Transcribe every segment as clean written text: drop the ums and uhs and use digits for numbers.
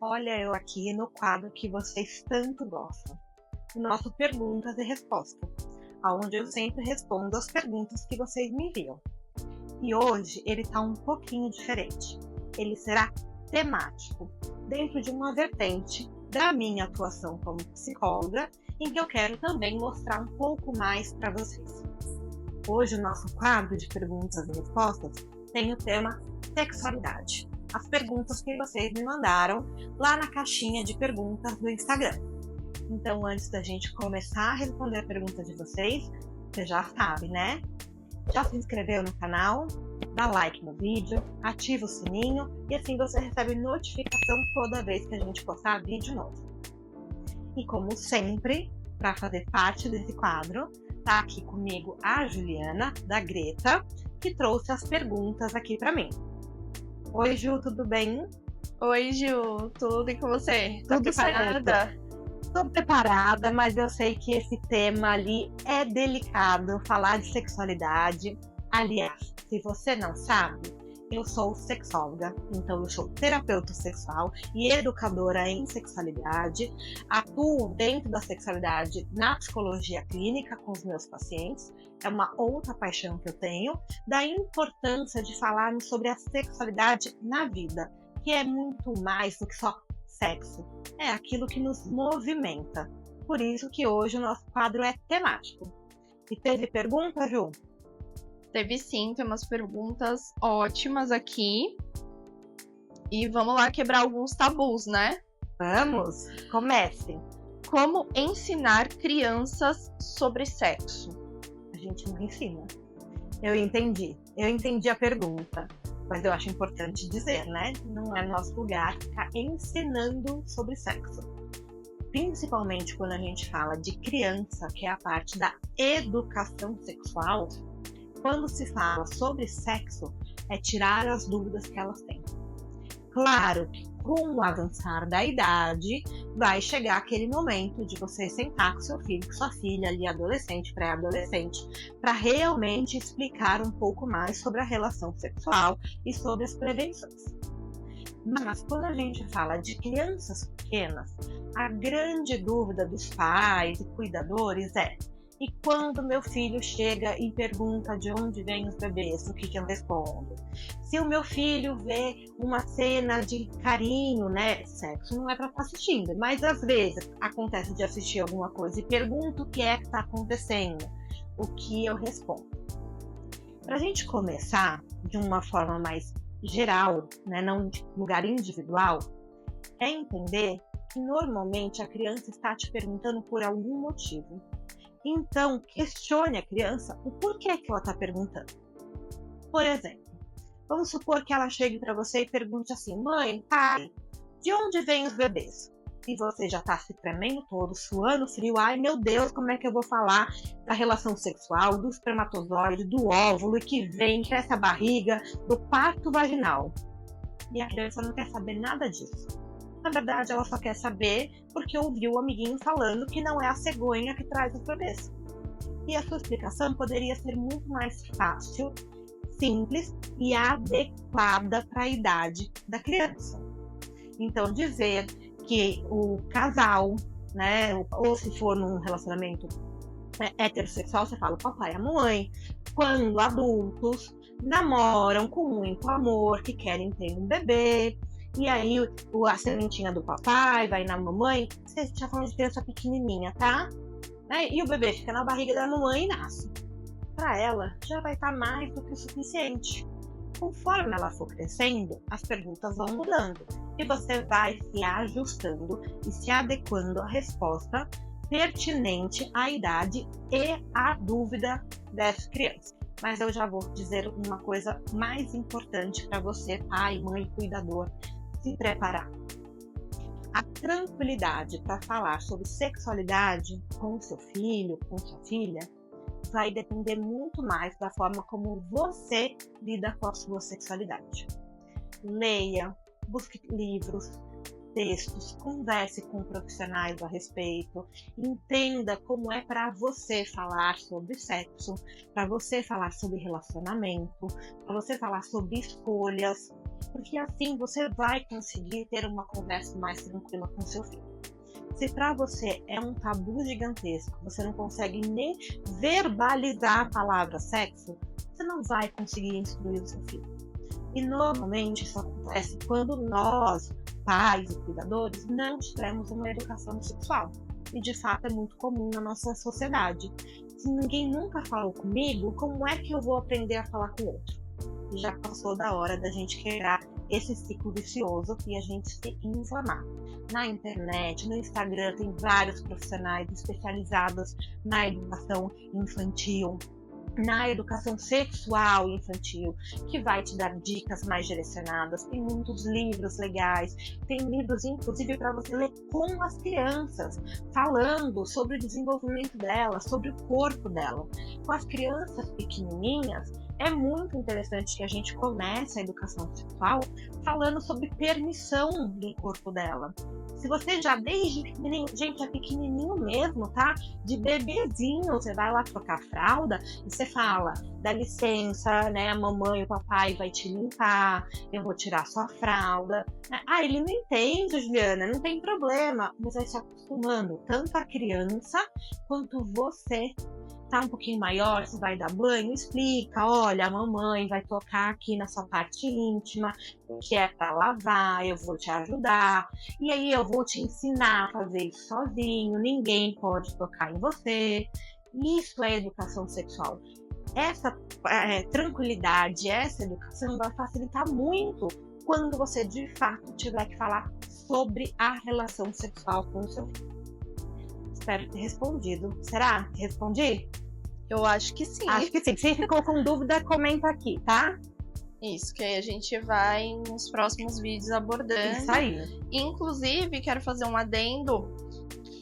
Olha eu aqui no quadro que vocês tanto gostam, o nosso Perguntas e Respostas, onde eu sempre respondo as perguntas que vocês me enviam. E hoje ele está um pouquinho diferente. Ele será temático, dentro de uma vertente da minha atuação como psicóloga, em que eu quero também mostrar um pouco mais para vocês. Hoje o nosso quadro de perguntas e respostas tem o tema sexualidade. As perguntas que vocês me mandaram lá na caixinha de perguntas do Instagram. Então, antes da gente começar a responder a pergunta de vocês, você já sabe, né? Já se inscreveu no canal? Dá like no vídeo, ativa o sininho e assim você recebe notificação toda vez que a gente postar vídeo novo. E como sempre, para fazer parte desse quadro, tá aqui comigo a Juliana, da Greta, que trouxe as perguntas aqui para mim. Oi, Ju, tudo bem? Oi, Ju, tudo e com você? Tudo preparada? Estou preparada, mas eu sei que esse tema ali é delicado, falar de sexualidade. Aliás, se você não sabe, eu sou sexóloga, então eu sou terapeuta sexual e educadora em sexualidade. Atuo dentro da sexualidade na psicologia clínica com os meus pacientes. É uma outra paixão que eu tenho, da importância de falarmos sobre a sexualidade na vida, que é muito mais do que só sexo. É aquilo que nos movimenta. Por isso que hoje o nosso quadro é temático. E teve pergunta, Ju? Teve sim, tem umas perguntas ótimas aqui. E vamos lá quebrar alguns tabus, né? Vamos, comece. Como ensinar crianças sobre sexo? A gente não ensina. Eu entendi a pergunta. Mas eu acho importante dizer, né? Não é nosso lugar ficar ensinando sobre sexo. Principalmente quando a gente fala de criança, que é a parte da educação sexual. Quando se fala sobre sexo, é tirar as dúvidas que elas têm. Claro que com o avançar da idade, vai chegar aquele momento de você sentar com seu filho, com sua filha ali, adolescente, pré-adolescente, para realmente explicar um pouco mais sobre a relação sexual e sobre as prevenções. Mas quando a gente fala de crianças pequenas, a grande dúvida dos pais e cuidadores é: e quando meu filho chega e pergunta de onde vêm os bebês, o que eu respondo? Se o meu filho vê uma cena de carinho, né, sexo não é para estar assistindo, mas às vezes acontece de assistir alguma coisa e pergunto o que é que está acontecendo, o que eu respondo. Para a gente começar de uma forma mais geral, né, não de lugar individual, é entender que normalmente a criança está te perguntando por algum motivo. Então, questione a criança o porquê que ela está perguntando. Por exemplo, vamos supor que ela chegue para você e pergunte assim: mãe, pai, de onde vêm os bebês? E você já está se tremendo todo, suando frio. Ai, meu Deus, como é que eu vou falar da relação sexual, do espermatozoide, do óvulo, e que vem, cresce a barriga, do parto vaginal? E a criança não quer saber nada disso. Na verdade, ela só quer saber porque ouviu o amiguinho falando que não é a cegonha que traz os bebês. E a sua explicação poderia ser muito mais fácil, simples e adequada para a idade da criança. Então, dizer que o casal, né, ou se for num relacionamento heterossexual, você fala o papai e a mamãe, quando adultos namoram com muito amor, que querem ter um bebê. E aí a sementinha do papai vai na mamãe, você já falando de criança pequenininha, tá? E o bebê fica na barriga da mamãe e nasce. Para ela, já vai estar mais do que o suficiente. Conforme ela for crescendo, as perguntas vão mudando. E você vai se ajustando e se adequando à resposta pertinente à idade e à dúvida dessa criança. Mas eu já vou dizer uma coisa mais importante para você, pai, mãe, cuidador, se preparar. A tranquilidade para falar sobre sexualidade com o seu filho, com sua filha, vai depender muito mais da forma como você lida com a sua sexualidade. Leia, busque livros, textos, converse com profissionais a respeito, entenda como é para você falar sobre sexo, para você falar sobre relacionamento, para você falar sobre escolhas. Porque assim você vai conseguir ter uma conversa mais tranquila com seu filho. Se para você é um tabu gigantesco, você não consegue nem verbalizar a palavra sexo, você não vai conseguir instruir o seu filho. E normalmente isso acontece quando nós, pais e cuidadores, não tivermos uma educação sexual. E de fato é muito comum na nossa sociedade. Se ninguém nunca falou comigo, como é que eu vou aprender a falar com o outro? E já passou da hora da gente quebrar esse ciclo vicioso e a gente se inflamar. Na internet, no Instagram, tem vários profissionais especializados na educação infantil, na educação sexual infantil, que vai te dar dicas mais direcionadas. Tem muitos livros legais, tem livros inclusive para você ler com as crianças, falando sobre o desenvolvimento delas, sobre o corpo dela. Com as crianças pequenininhas, é muito interessante que a gente comece a educação sexual falando sobre permissão do corpo dela. Se você já desde pequenininho, gente, é pequenininho mesmo, tá? De bebezinho, você vai lá trocar fralda e você fala, dá licença, né? A mamãe e o papai vai te limpar, eu vou tirar sua fralda. Ah, ele não entende, Juliana, não tem problema, mas vai se acostumando, tanto a criança quanto você. Tá um pouquinho maior, você vai dar banho, explica, olha, a mamãe vai tocar aqui na sua parte íntima, que é para lavar, eu vou te ajudar, e aí eu vou te ensinar a fazer isso sozinho, ninguém pode tocar em você. Isso é educação sexual. Essa tranquilidade, essa educação vai facilitar muito quando você de fato tiver que falar sobre a relação sexual com o seu filho. Espero ter respondido. Será que respondi? Eu acho que sim. Acho que sim. Se ficou com dúvida, comenta aqui, tá? Isso, que aí a gente vai nos próximos vídeos abordando. Isso aí. Inclusive, quero fazer um adendo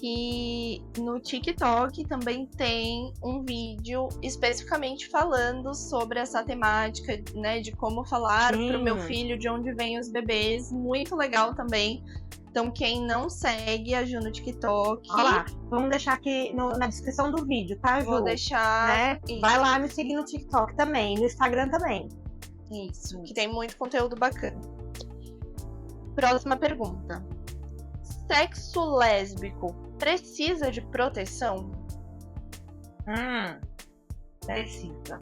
que no TikTok também tem um vídeo especificamente falando sobre essa temática, né, de como falar para o meu filho de onde vêm os bebês. Muito legal também. Então, quem não segue a Ju no TikTok... Olha lá, vamos deixar aqui na descrição do vídeo, tá, Ju? Vou deixar... Né? Vai lá me seguir no TikTok também, no Instagram também. Isso, que tem muito conteúdo bacana. Próxima pergunta. Sexo lésbico precisa de proteção? Precisa.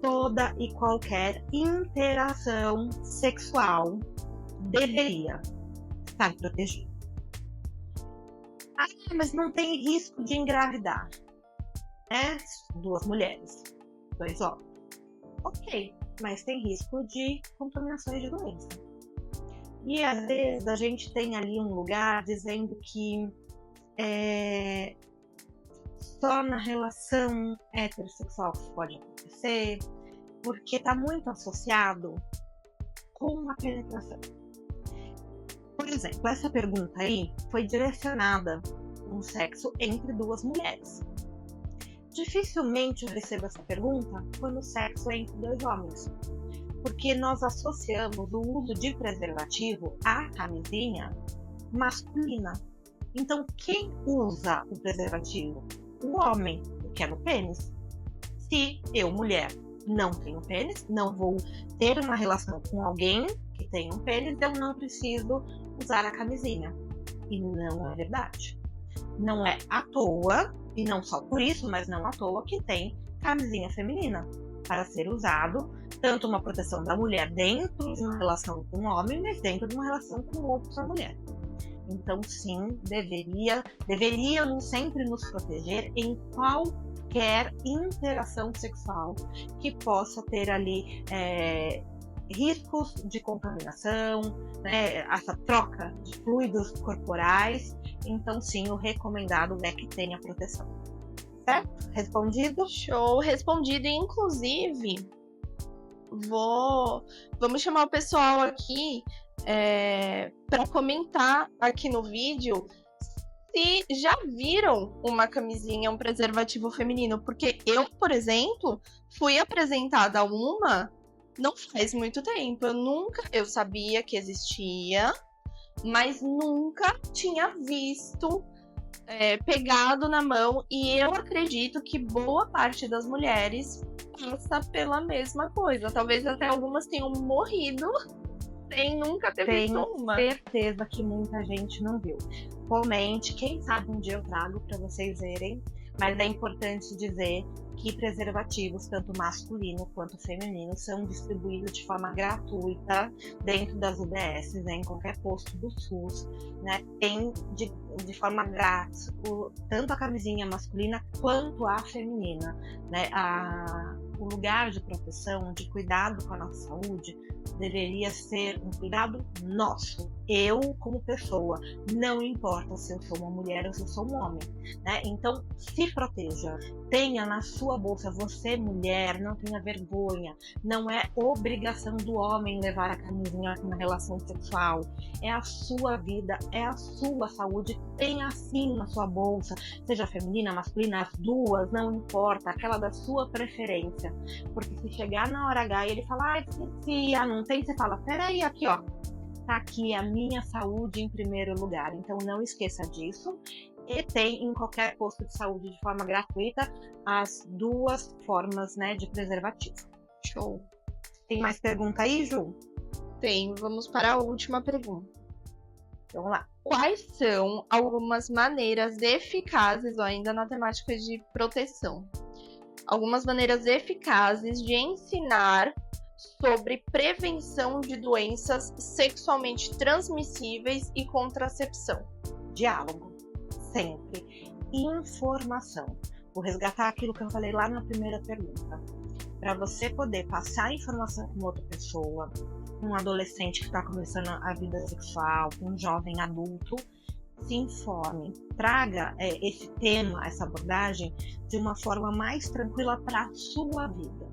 Toda e qualquer interação sexual deveria estar protegido. Ah, mas não tem risco de engravidar, né? 2 mulheres, 2 homens. Ok, mas tem risco de contaminações de doença. E às vezes a gente tem ali um lugar dizendo que só na relação heterossexual que isso pode acontecer, porque está muito associado com a penetração. Por exemplo, essa pergunta aí foi direcionada a um sexo entre 2 mulheres. Dificilmente eu recebo essa pergunta quando o sexo é entre 2 homens, porque nós associamos o uso de preservativo à camisinha masculina. Então, quem usa o preservativo? O homem, que é no pênis. Se eu, mulher, não tenho pênis, não vou ter uma relação com alguém que tem um pênis, eu não preciso usar a camisinha. E não é verdade. Não é à toa, e não só por isso, mas não à toa que tem camisinha feminina para ser usado, tanto uma proteção da mulher dentro de uma relação com um homem, mas dentro de uma relação com outra mulher. Então sim, deveríamos sempre nos proteger em qualquer interação sexual que possa ter ali riscos de contaminação, né, essa troca de fluidos corporais. Então sim, o recomendado é que tenha proteção. Certo? Respondido? Show, respondido. Inclusive, vamos chamar o pessoal aqui para comentar aqui no vídeo se já viram uma camisinha, um preservativo feminino. Porque eu, por exemplo, fui apresentada a uma não faz muito tempo. Eu sabia que existia, mas nunca tinha visto pegado na mão, e eu acredito que boa parte das mulheres passa pela mesma coisa. Talvez até algumas tenham morrido sem nunca ter visto uma. Tenho certeza que muita gente não viu. Comente, quem sabe um dia eu trago para vocês verem, mas é importante dizer que preservativos, tanto masculino quanto feminino, são distribuídos de forma gratuita dentro das UBSs, né, em qualquer posto do SUS, né, tem de forma grátis tanto a camisinha masculina quanto a feminina, né, o lugar de proteção, de cuidado com a nossa saúde, deveria ser um cuidado nosso. Eu, como pessoa, não importa se eu sou uma mulher ou se eu sou um homem, né? Então, se proteja. Tenha na sua bolsa, você, mulher, não tenha vergonha. Não é obrigação do homem levar a camisinha na relação sexual. É a sua vida, é a sua saúde. Tenha assim na sua bolsa, seja feminina, masculina, as duas, não importa, aquela da sua preferência. Porque se chegar na hora H e ele falar, esqueci, não tem, você fala, peraí, aqui ó, tá aqui a minha saúde em primeiro lugar. Então não esqueça disso. E tem em qualquer posto de saúde de forma gratuita as duas formas, né, de preservativo. Show. Tem mais pergunta aí, Ju? Tem. Vamos para a última pergunta. Vamos lá. Quais são algumas maneiras eficazes, ainda na temática de proteção, algumas maneiras eficazes de ensinar sobre prevenção de doenças sexualmente transmissíveis e contracepção? Diálogo, sempre. Informação. Vou resgatar aquilo que eu falei lá na primeira pergunta. Para você poder passar a informação com outra pessoa, um adolescente que está começando a vida sexual, um jovem adulto, se informe. Traga esse tema, essa abordagem, de uma forma mais tranquila para a sua vida.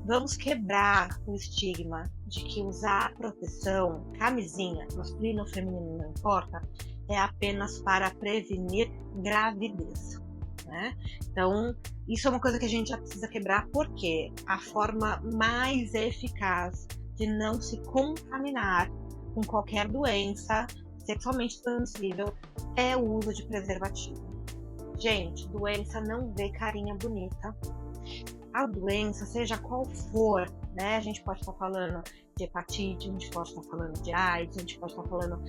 Vamos quebrar o estigma de que usar proteção, camisinha, masculino ou feminino, não importa, é apenas para prevenir gravidez, né? Então, isso é uma coisa que a gente já precisa quebrar, porque a forma mais eficaz de não se contaminar com qualquer doença sexualmente transmissível é o uso de preservativo. Gente, doença não vê carinha bonita. A doença, seja qual for, né? A gente pode estar falando de hepatite, a gente pode estar falando de AIDS, a gente pode estar falando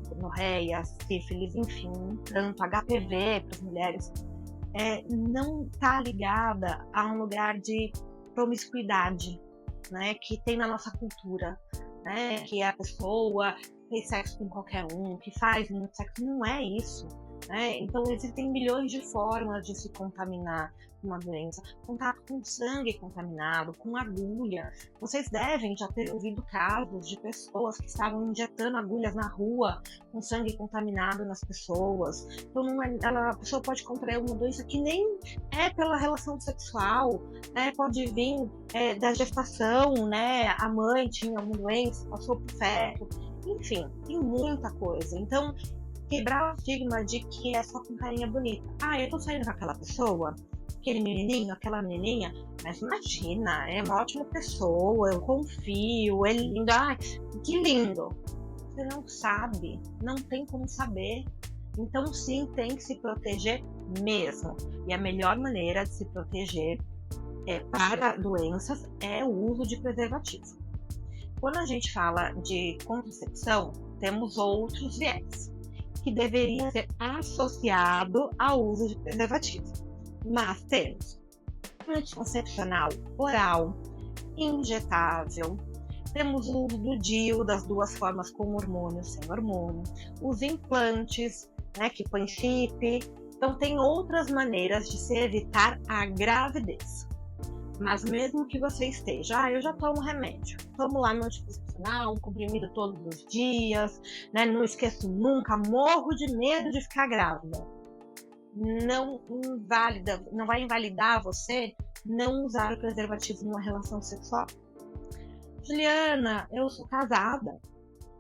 gonorreia, sífilis, enfim, tanto HPV para as mulheres, não está ligada a um lugar de promiscuidade, né? Que tem na nossa cultura, né? Que a pessoa fez sexo com qualquer um, que faz muito sexo, não é isso. Então existem milhões de formas de se contaminar com uma doença. Contato com sangue contaminado, com agulha. Vocês devem já ter ouvido casos de pessoas que estavam injetando agulhas na rua com sangue contaminado nas pessoas. Então a pessoa pode contrair uma doença que nem é pela relação sexual, né? Pode vir da gestação, né? A mãe tinha uma doença, passou pro feto. Enfim, tem muita coisa. Então, quebrar o estigma de que é só com carinha bonita. Eu tô saindo com aquela pessoa, aquele menininho, aquela menininha, mas imagina, é uma ótima pessoa, eu confio, é lindo. Que lindo! Você não sabe, não tem como saber. Então sim, tem que se proteger mesmo. E a melhor maneira de se proteger para doenças é o uso de preservativo. Quando a gente fala de contracepção, temos outros viés que deveria ser associado ao uso de preservativo. Mas temos anticoncepcional oral, injetável, temos o uso do DIU das duas formas, com hormônio, sem hormônio, os implantes, né, que põe chip. Então tem outras maneiras de se evitar a gravidez. Mas mesmo que você esteja, eu já tomo remédio, tomo lá meu anticoncepcional, um comprimido todos os dias, né? Não esqueço nunca, morro de medo de ficar grávida. Não vai invalidar você não usar o preservativo numa relação sexual. Juliana, eu sou casada,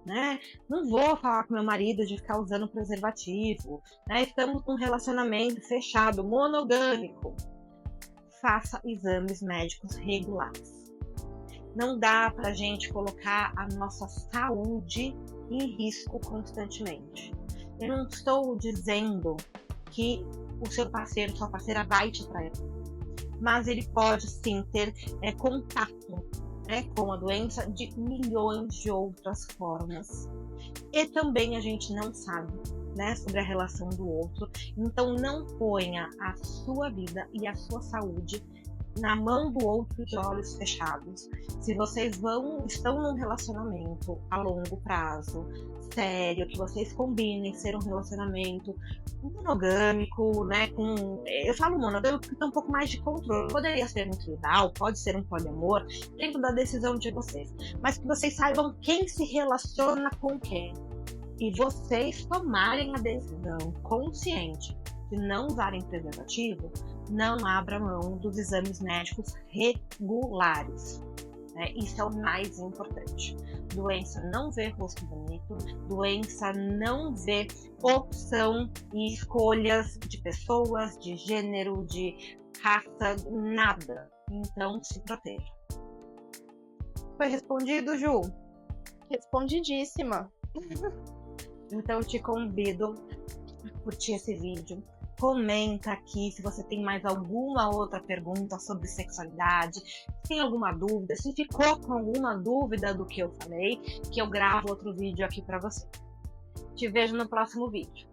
né? Não vou falar com meu marido de ficar usando preservativo, né? Estamos num relacionamento fechado, monogâmico. Faça exames médicos regulares. Não dá pra gente colocar a nossa saúde em risco constantemente. Eu não estou dizendo que o seu parceiro, sua parceira vai te trair, mas ele pode sim ter contato, com a doença de milhões de outras formas. E também a gente não sabe, sobre a relação do outro. Então não ponha a sua vida e a sua saúde na mão do outro de olhos fechados. Se vocês estão num relacionamento a longo prazo, sério, que vocês combinem ser um relacionamento monogâmico, eu falo monogâmico porque tem um pouco mais de controle. Poderia ser um trisal, pode ser um poliamor, dentro da decisão de vocês. Mas que vocês saibam quem se relaciona com quem. E vocês tomarem a decisão consciente de não usarem preservativo, não abra mão dos exames médicos regulares. Isso é o mais importante. Doença não vê rosto bonito, doença não vê opção e escolhas de pessoas, de gênero, de raça, nada. Então se proteja. Foi respondido, Ju? Respondidíssima. Então eu te convido a curtir esse vídeo. Comenta aqui se você tem mais alguma outra pergunta sobre sexualidade, se tem alguma dúvida, se ficou com alguma dúvida do que eu falei, que eu gravo outro vídeo aqui para você. Te vejo no próximo vídeo.